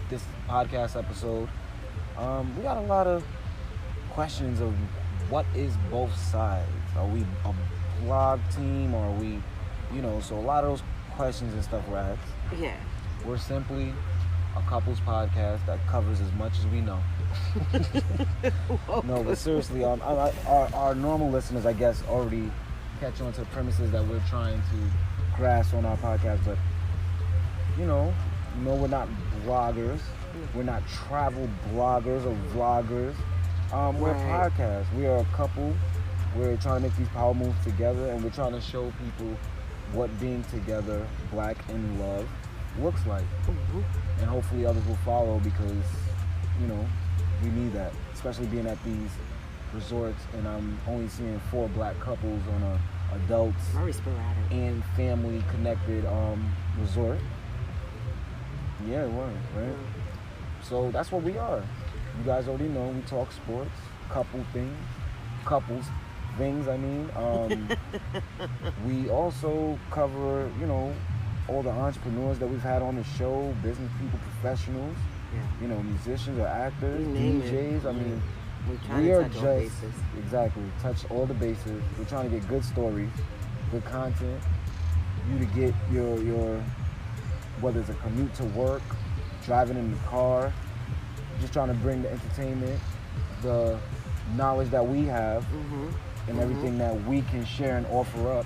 this podcast episode. We got a lot of questions of what is Both Sides? Are we a blog team or are we, so a lot of those questions and stuff were asked. Yeah. We're simply a couples podcast that covers as much as we know. No, but seriously, our normal listeners, I guess, already catch on to the premises that we're trying to grasp on our podcast. But, we're not bloggers. We're not travel bloggers or vloggers. We're a podcast. We are a couple. We're trying to make these power moves together, and we're trying to show people what being together, black in love, looks like. Mm-hmm. And hopefully others will follow because, we need that, especially being at these resorts, and I'm only seeing 4 black couples on a adults and family connected resort. Yeah, it was, right? Mm-hmm. So that's what we are. You guys already know we talk sports, couples things, I mean. We also cover, all the entrepreneurs that we've had on the show, business people, professionals, musicians or actors, DJs. I mean, we are just, all bases. Exactly, touch all the bases. We're trying to get good stories, good content, you to get your whether it's a commute to work, driving in the car, just trying to bring the entertainment, the knowledge that we have, and everything that we can share and offer up,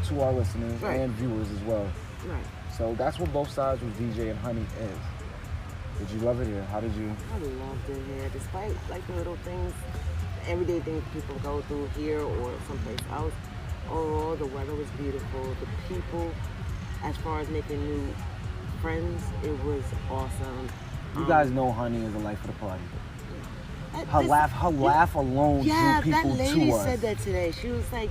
to our listeners and viewers as well. Right. So that's what Both Sides with DJ and Hanee is. Did you love it here? How did you? I loved it here, despite the little things, everyday things people go through here or someplace else. Overall, the weather was beautiful. The people, as far as making new friends, it was awesome. You guys know Hanee is the life of the party. Her laugh alone drew people to us. Yeah, that lady said that today. She was like,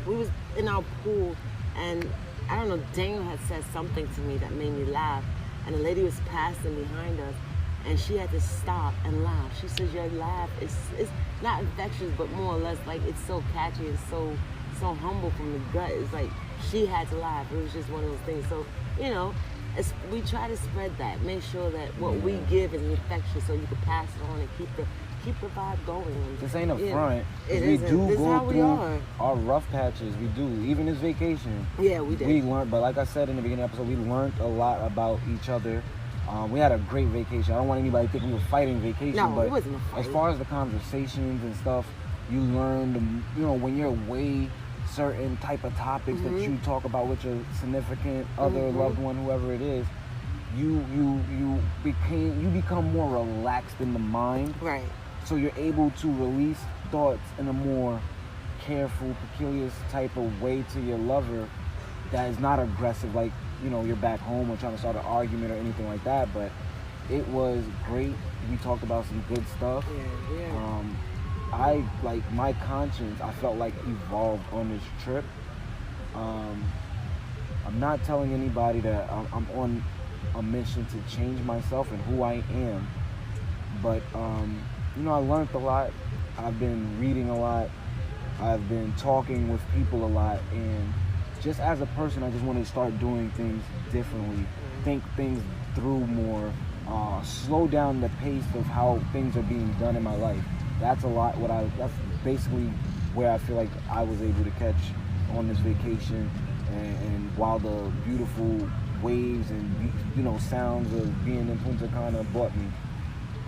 we was in our pool, and I don't know, Daniel had said something to me that made me laugh, and the lady was passing behind us, and she had to stop and laugh. She says, your laugh is not infectious, but more or less it's so catchy and so humble from the gut. It's like she had to laugh. It was just one of those things. So, we try to spread that, make sure that what we give is infectious, so you can pass it on and keep the vibe going. This ain't a Yeah. front. 'Cause It we isn't. do This is go how we through are. our rough patches. We do. Even this vacation. Yeah, we did. We learned, but like I said in the beginning of the episode, we learned a lot about each other. We had a great vacation. I don't want anybody to think we were fighting vacation, No, but it wasn't a fight. as far as the conversations and stuff, you learn, when you're away, certain type of topics that you talk about with your significant other, loved one, whoever it is, you become more relaxed in the mind. Right. So you're able to release thoughts in a more careful, peculiar type of way to your lover that is not aggressive, like, you're back home or trying to start an argument or anything like that. But it was great. We talked about some good stuff. Yeah. I, like, my conscience, I felt like evolved on this trip. I'm not telling anybody that I'm on a mission to change myself and who I am. But, I learned a lot. I've been reading a lot. I've been talking with people a lot. And just as a person, I just want to start doing things differently, think things through more, slow down the pace of how things are being done in my life. That's that's basically where I feel like I was able to catch on this vacation. And while the beautiful waves and, sounds of being in Punta Cana brought me.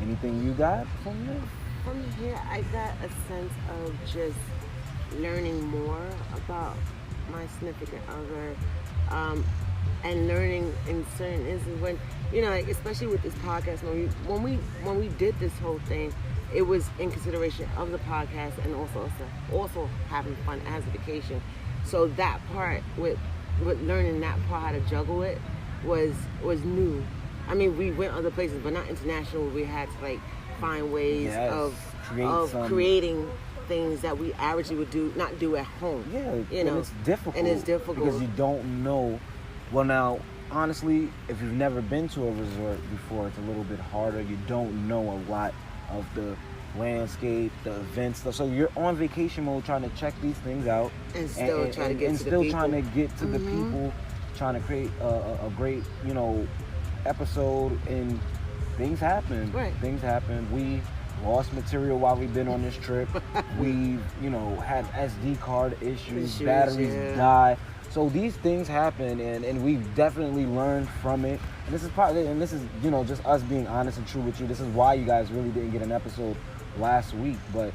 Anything you got from this? From here, I got a sense of just learning more about my significant other, and learning in certain instances when, like, especially with this podcast, when we did this whole thing, it was in consideration of the podcast and also having fun as a vacation. So that part with learning that part, how to juggle it, was new. I mean, we went other places, but not international. We had to, like, find ways of creating things that we averagely not do at home. Yeah, and it's difficult. Because you don't know. Well, now, honestly, if you've never been to a resort before, it's a little bit harder. You don't know a lot of the landscape, the event stuff. So you're on vacation mode trying to check these things out. And still trying to get to the people. Trying to get to the people, trying to create a great, episode. And things happen. Right. Things happen. We lost material while we've been on this trip. We've, had SD card issues, batteries die. So these things happen, and we've definitely learned from it. And this is just us being honest and true with you. This is why you guys really didn't get an episode last week. But,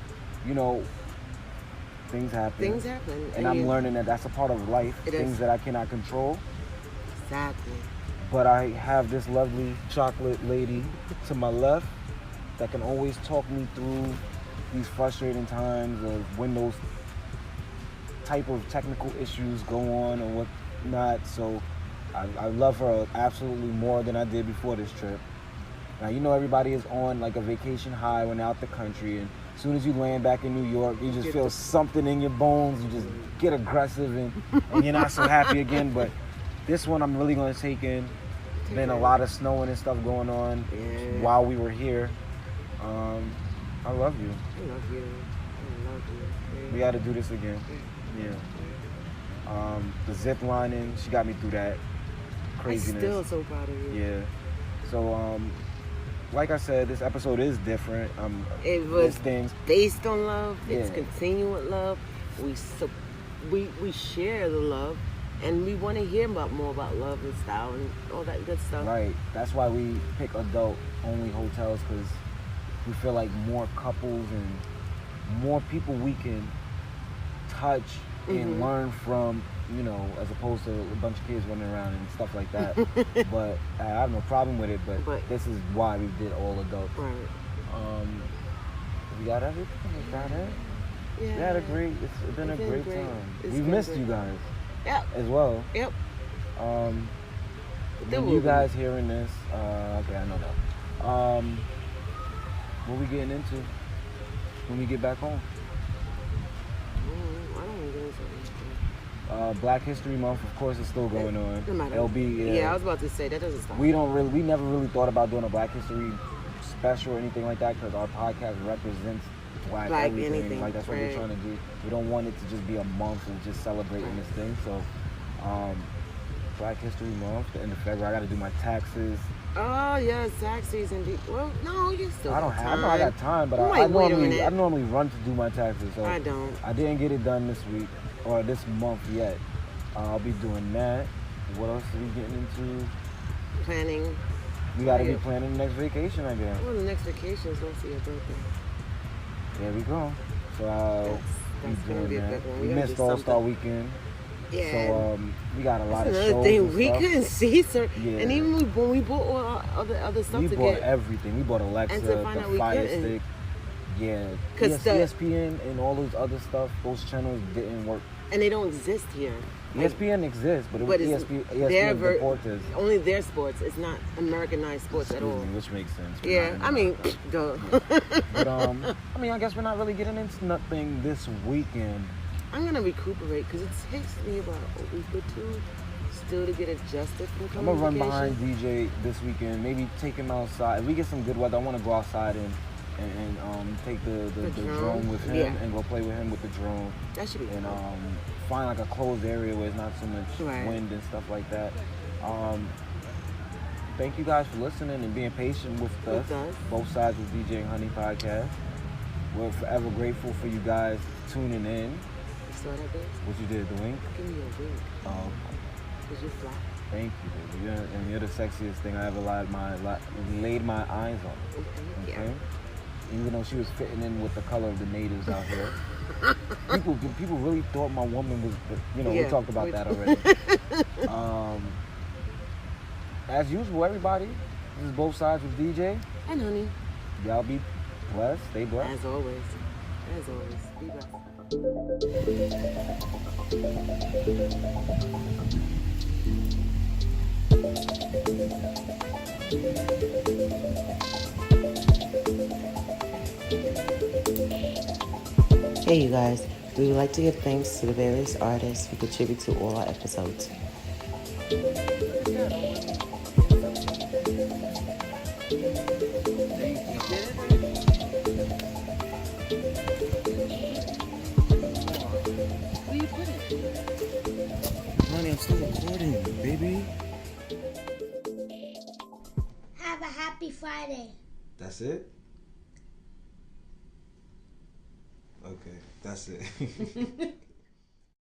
things happen. Things happen. And I'm learning that that's a part of life. Things that I cannot control. Exactly. But I have this lovely chocolate lady to my left that can always talk me through these frustrating times of when those type of technical issues go on or whatnot. So I love her absolutely more than I did before this trip. Now, everybody is on like a vacation high when out the country, and as soon as you land back in New York, you just feel something in your bones. You just get aggressive and you're not so happy again. But this one I'm really going to take in. Been a lot of snowing and stuff going on while we were here. I love you. I love you. We got to do this again. Yeah. The zip lining, she got me through that craziness. I'm still so proud of you. Yeah. So, like I said, this episode is different. It was things based on love. It's Yeah. continuing with love. We share the love, and we want to hear more about love and style and all that good stuff. Right. That's why we pick adult-only hotels, because we feel like more couples and more people we can touch and learn from, as opposed to a bunch of kids running around and stuff like that. But I have no problem with it, but this is why we did all adult. Right. We got everything. We got it. Yeah. It's been a great time. It's We've been missed great. you guys Yep. as well. Yep. When you guys hearing this, okay, I know that. What we getting into when we get back home? I don't want to get into anything. Black History Month, of course, is still going on. No matter. LB, Yeah, I was about to say that doesn't stop. we never really thought about doing a Black History special or anything like that, because our podcast represents black everything. anything, Like, that's what we're trying to do. We don't want it to just be a month of just celebrating this thing. So Black History Month, the end of February. I got to do my taxes. Oh yeah, tax season. Well, no, you still. I don't got have. time. I know I got time, but You I might wait a normally minute. run to do my taxes. So I don't. I didn't get it done this week or this month yet. I'll be doing that. What else are we getting into? Planning. We got to be Right. planning the next vacation, I guess. Well, the next vacation is also your birthday. There we go. So I'll That's be gonna doing be a that. big one. We We gotta missed do All Star something. Weekend. Yeah. So we got a lot of That's shows another thing. and We stuff. couldn't see, sir. Yeah. And even when we bought all our other stuff We to bought get, everything. We bought Alexa, And to find the out we Fire couldn't. Stick. Yeah. 'Cause the- ESPN and all those other stuff, those channels didn't work. and they don't exist here. ESPN exists, but it was But it's ESPN their Deportes. only their sports. It's not Americanized sports at Excuse all. me, which makes sense. We're Yeah, not in I mean, America. duh. But I mean, I guess we're not really getting into nothing this weekend. I'm gonna recuperate because it takes me about a week or two still to get adjusted from I'm coming gonna run vacation. behind DJ this weekend. Maybe take him outside. If we get some good weather, I want to go outside and take the drone with him Yeah. and go play with him with the drone. That should be And fun. find like a closed area where there's not so much Right. wind and stuff like that. Thank you guys for listening and being patient with us. Both Sides with DJ and Hanee podcast. We're forever grateful for you guys tuning in. You saw that, bitch? What you did, the wink? Give me a wink. Cause you're fly. Thank you, baby. You're the sexiest thing I ever laid my eyes on. Okay. Okay? Even though she was fitting in with the color of the natives out here. people really thought my woman was, we Yeah, talked about that already. As usual, everybody, this is Both Sides with DJ. And honey, Y'all be blessed, stay blessed. as always, be blessed. Hey you guys, we would like to give thanks to the various artists who contribute to all our episodes. Honey, I'm still recording, baby. Have a happy Friday. That's it? Okay, that's it.